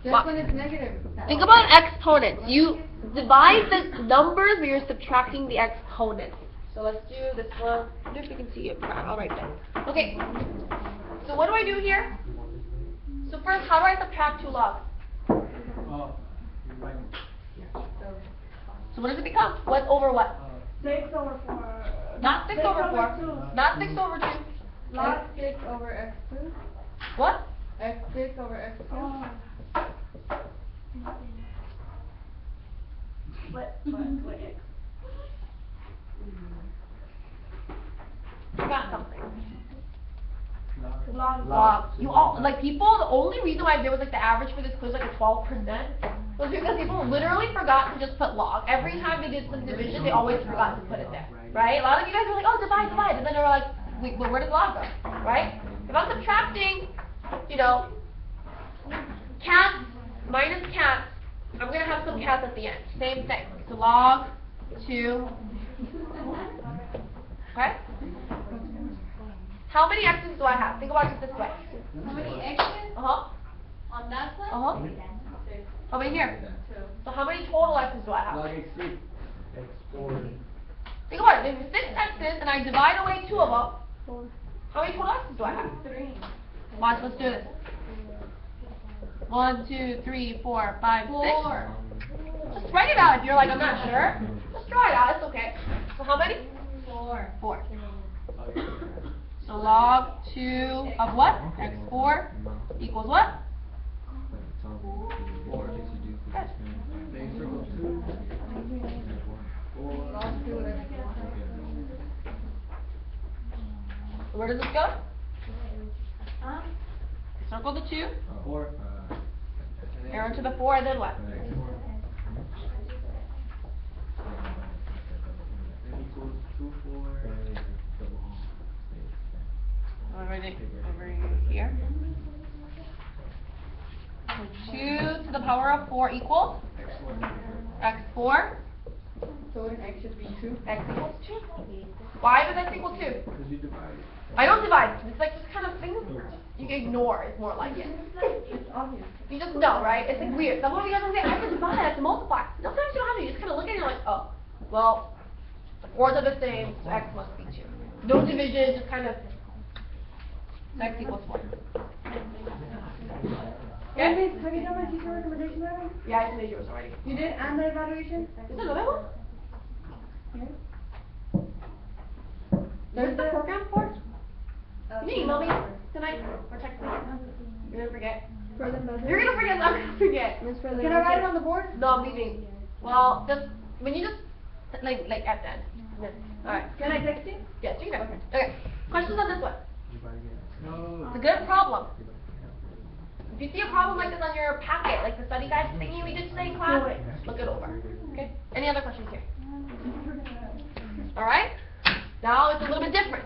Just when it's negative. Think about exponents. You divide the numbers, but you're subtracting the exponents. So let's do this one. I wonder if you can see it. I'll write that. Okay. So what do I do here? So first, how do I subtract 2 logs? So what does it become? What over what? 6 over 4. Not 6 over 4. Not 6 over 2. Log 6 over x2. What? x6 over x2. What x? Forgot something. Log. You all, like people, the only reason why there was like the average for this quiz like a 12% was because people literally forgot to just put log. Every time they did some division, they always forgot to put it there, right? A lot of you guys were like, oh, divide, divide, and then they were like, wait, where did log go, right? If I'm subtracting, you know, cats minus cats, I'm going to have some cats at the end. Same thing. So log 2, okay? How many x's do I have? Think about it this way. How many x's? Uh-huh. On that side? Uh-huh. 6. How many here? 2. So how many total x's do I have? Log x6, x4. Think about it. There's 6 x's and I divide away 2 of them. How many total x's do I have? 3. Watch, let's do this. 1, 2, 3, 4, 5, 6. 4. Just write it out if you're like, I'm not sure. Just draw it out, it's okay. So how many? 4. 4. So log 2 of what? X4 equals what? 4. Good. Circle 2. 4. Log 2 x4. Where does this go? Circle the 2. 4. Arrow to the 4, and then what? Equals 2, 4. Over here. So 2 to the power of 4 equals? X4. So an x should be 2. X equals 2. Why does x equal 2? Because you divide. I don't divide. It's like just kind of things you can ignore. It's more like it. It's obvious. You just know, right? It's like weird. Some of you guys will say, I have to divide, I have to multiply. Sometimes you don't have to. You just kind of look at it and you're like, oh, well, the 4s are the same, so x must be 2. No division, just kind of x equals 4. Okay? Miss, have you done my teacher recommendation already? Yeah, I made yours already. You did? And the evaluation? Is there another one? What's the program for? Can you email me tonight or text me? You're gonna forget. For the method. You're gonna forget. I'm gonna forget. Can I write it on the board? No, I'm leaving. Well, just when you just like at the end. All right. Can I text you? Yes, you can. Okay. Questions on this one? No. It's a good problem. If you see a problem like this on your packet, like the study guide thingy we did today in class, look it over. Okay. Any other questions here? All right. Now it's a little bit different.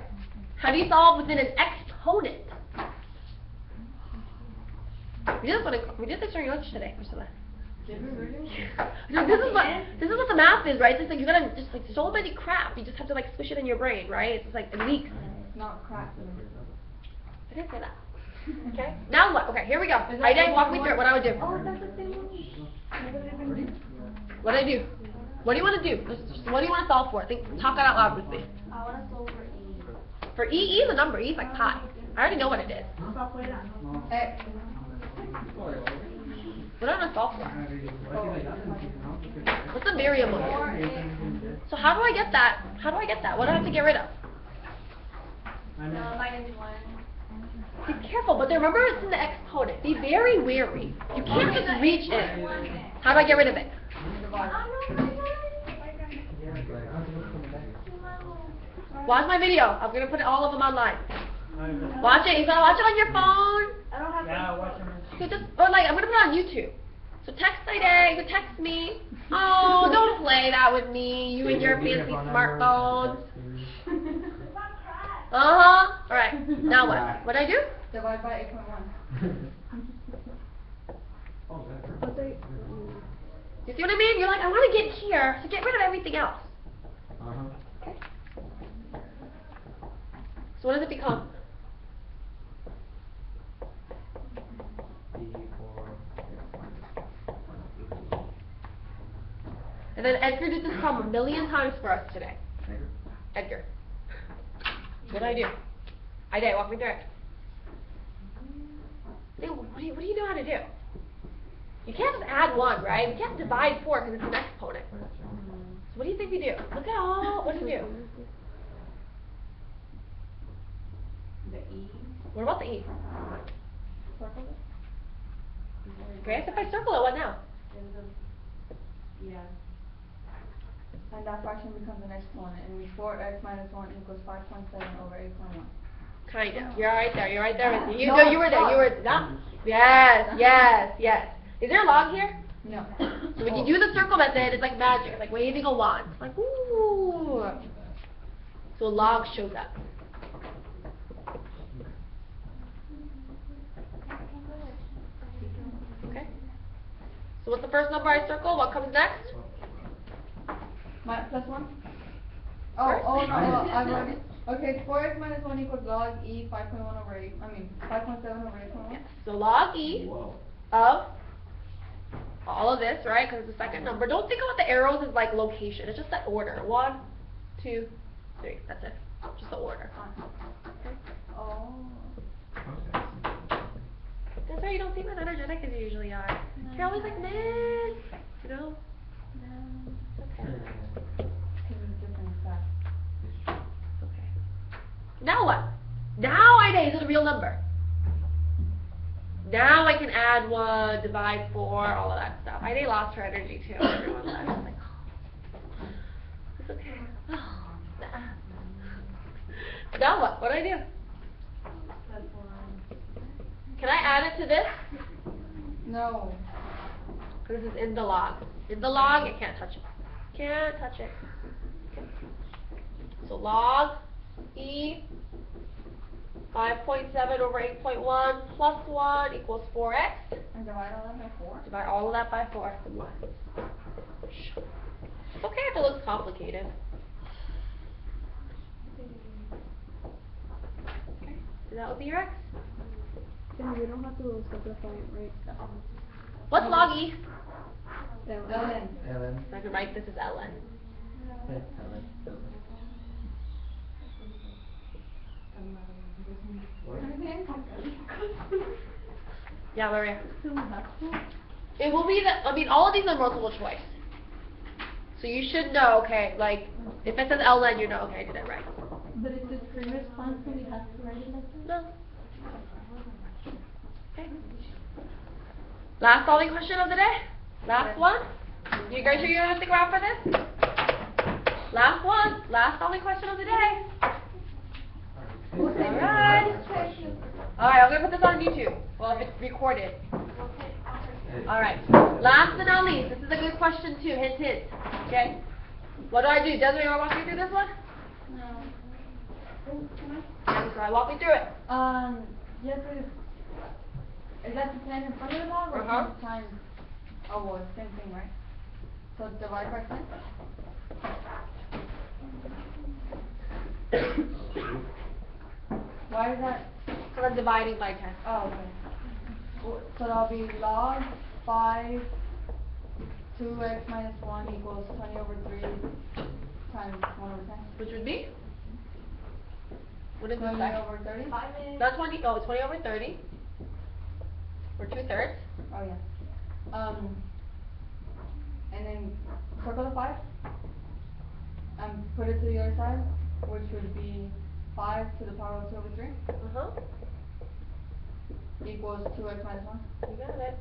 How do you solve within an exponent? We did this during lunch today, Priscilla. This is what the math is, right? It's like you gotta just like so many crap. You just have to like squish it in your brain, right? It's like it leaks. Not crap. I didn't say that. Okay. Now what? Okay, here we go. I did walk me through it. What I would do. Oh, that's the same one. What do I do? What do you want to do? What do you want to solve for? Think. Talk it out loud with me. I want to solve for E. For E, E is a number. E is like pi. I already know what it is. X. What do I want to solve for? What's the variable here? So how do I get that? How do I get that? What do I have to get rid of? Minus 1. Be careful, but remember it's in the exponent. Be very wary. You can't just reach in. How do I get rid of it? Watch my video. I'm going to put all of them online. Watch it. You got to watch it on your phone. I don't have Okay, just, or like, I'm going to put it on YouTube. So text Ida, you text me. Oh, don't play that with me, you and your fancy smartphones. Uh-huh. Alright, now what? What do I do? Divide by 8.1. You see what I mean? You're like, I want to get here, so get rid of everything else. Okay. So what does it become? And then Edgar did this problem a million times for us today. Edgar. What did I do? I did, walk me through it. What do you know how to do? You can't just add 1, right? You can't divide 4 because it's an exponent. So what do you think we do? Look at all, what do you do? The E. What about the E? Circle it. Okay, so if I circle it, what now? Yeah. And that fraction becomes an exponent, and 4x minus 1 equals 5.7 over 8.1. Kind of. You're right there. You're right there with me. No, No, you were there. stop. You were that. Yes, yes, yes. Is there a log here? No. So when you do the circle method, it's like magic. It's like waving a wand. It's like ooh. So a log shows up. Okay. So what's the first number I circle? What comes next? Plus 1? First? I've already. Okay, 4x minus 1 equals log E 5.1 over 8. 5.7 over 8.1. Yes. So log E of all of this, right? Because it's the second number. Don't think about the arrows as like location. It's just that order. 1, 2, 3. That's it. Just the order. Okay. Oh. That's why you don't seem as energetic as you usually are. You're always like, man, you know? No. Okay. Different stuff. Okay. Now what? Now I know, is it a real number? Now I can add 1, divide 4, all of that stuff. I lost her energy too. Everyone left. I was like, oh, it's okay. Now what? What do I do? Can I add it to this? No. Because this is in the log. In the log, it can't touch it. Can't touch it. Okay. So log E 5.7 over 8.1 plus 1 equals 4x. And divide all that by 4? Divide all of that by 4. It's okay if it looks complicated. Okay. So that would be your x. Then we don't have to simplify it, right? What's log E? Ln. So I can write this as ln. Yeah, Maria. It will be all of these are multiple choice. So you should know, okay, like, if it says ln, you know, okay, I did it right. But if it's free response, then we have to write it like that? No. Okay. Last solving question of the day? Last one? You guys sure you don't stick around for this? Last one. Last solving question of the day. Alright. Alright, I'm going to put this on YouTube. Well, if it's recorded. Alright. Last but not least, this is a good question too. Hint, hint. Okay? What do I do? Desiree, you want to walk me through this one? No. Desiree, walk me through it. Yes, is that the time in front of the log or Uh-huh. the time? Oh, well, same thing, right? So divide by 10? Why is that? So I'm dividing by 10. Oh, okay. So that'll be log 5 2x minus 1 equals 20 over 3 times 1 over 10. Which would be? What is 20 this? over 30? Not 20, oh, 20 over 30. Or 2/3. Oh, yeah. And then circle the 5. And put it to the other side, which would be 5 to the power of 2 over 3 Uh-huh. equals 2x minus 1. You got it.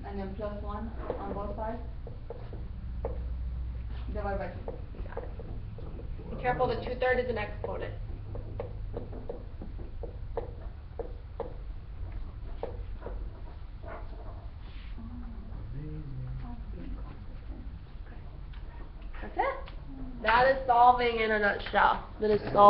And then plus 1 on both sides. Divide by 2. You got it. Be careful, the 2/3 is an exponent. That's it. That is solving in a nutshell. That is solving.